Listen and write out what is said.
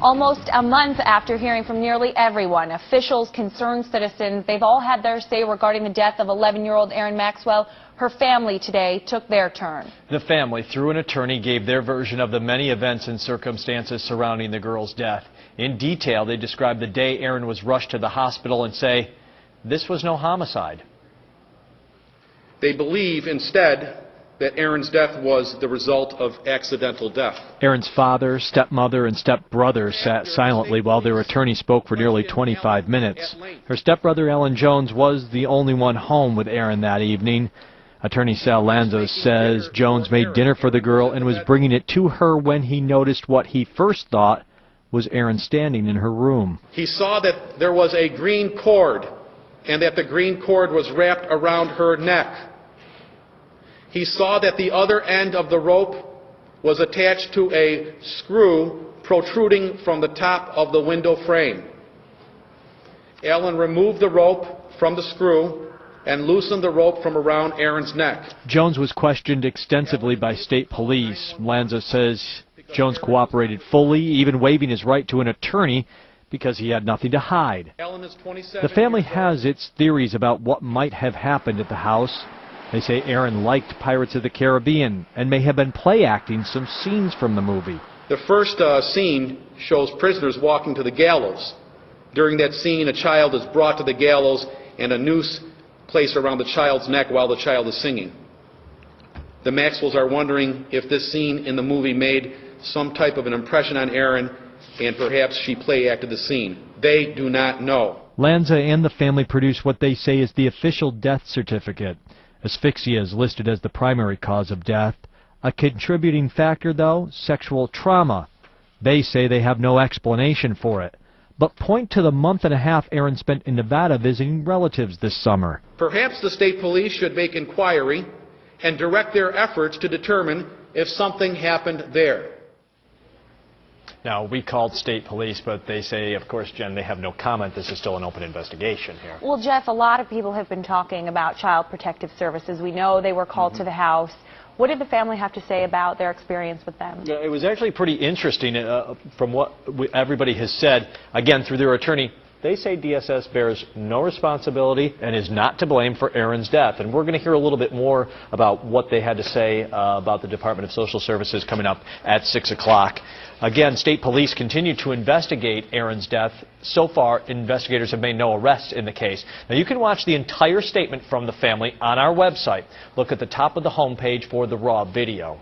Almost a month after hearing from nearly everyone, officials, concerned citizens, they've all had their say regarding the death of 11-year-old Erin Maxwell. Her family today took their turn. The family, through an attorney, gave their version of the many events and circumstances surrounding the girl's death. In detail, they described the day Erin was rushed to the hospital and say, this was no homicide. They believe instead that Erin's death was the result of accidental death. Erin's father, stepmother, and stepbrother sat silently while their attorney spoke for nearly 25 minutes. Her stepbrother, Alan Jones, was the only one home with Erin that evening. Attorney Sal Lanza says Jones made dinner for the girl and was bringing it to her when he noticed what he first thought was Erin standing in her room. He saw that there was a green cord and that the green cord was wrapped around her neck. He saw that the other end of the rope was attached to a screw protruding from the top of the window frame. Alan removed the rope from the screw and loosened the rope from around Erin's neck. Jones was questioned extensively by state police. Lanza says Jones cooperated fully, even waiving his right to an attorney because he had nothing to hide. The family has its theories about what might have happened at the house. They say Erin liked Pirates of the Caribbean and may have been play acting some scenes from the movie. The first scene shows prisoners walking to the gallows. During that scene, a child is brought to the gallows and a noose placed around the child's neck while the child is singing. The Maxwells are wondering if this scene in the movie made some type of an impression on Erin and perhaps she play acted the scene. They do not know. Lanza and the family produced what they say is the official death certificate. Asphyxia is listed as the primary cause of death. A contributing factor, though, sexual trauma. They say they have no explanation for it, but point to the month and a half Erin spent in Nevada visiting relatives this summer. Perhaps the state police should make inquiry and direct their efforts to determine if something happened there. Now, we called state police, but they say, of course, Jen, they have no comment. This is still an open investigation here. Well, Jeff, a lot of people have been talking about Child Protective Services. We know they were called to the house. What did the family have to say about their experience with them? It was actually pretty interesting from what everybody has said. Again, through their attorney, they say DSS bears no responsibility and is not to blame for Erin's death. And we're going to hear a little bit more about what they had to say about the Department of Social Services coming up at 6 o'clock. Again, state police continue to investigate Erin's death. So far, investigators have made no arrests in the case. Now, you can watch the entire statement from the family on our website. Look at the top of the homepage for the raw video.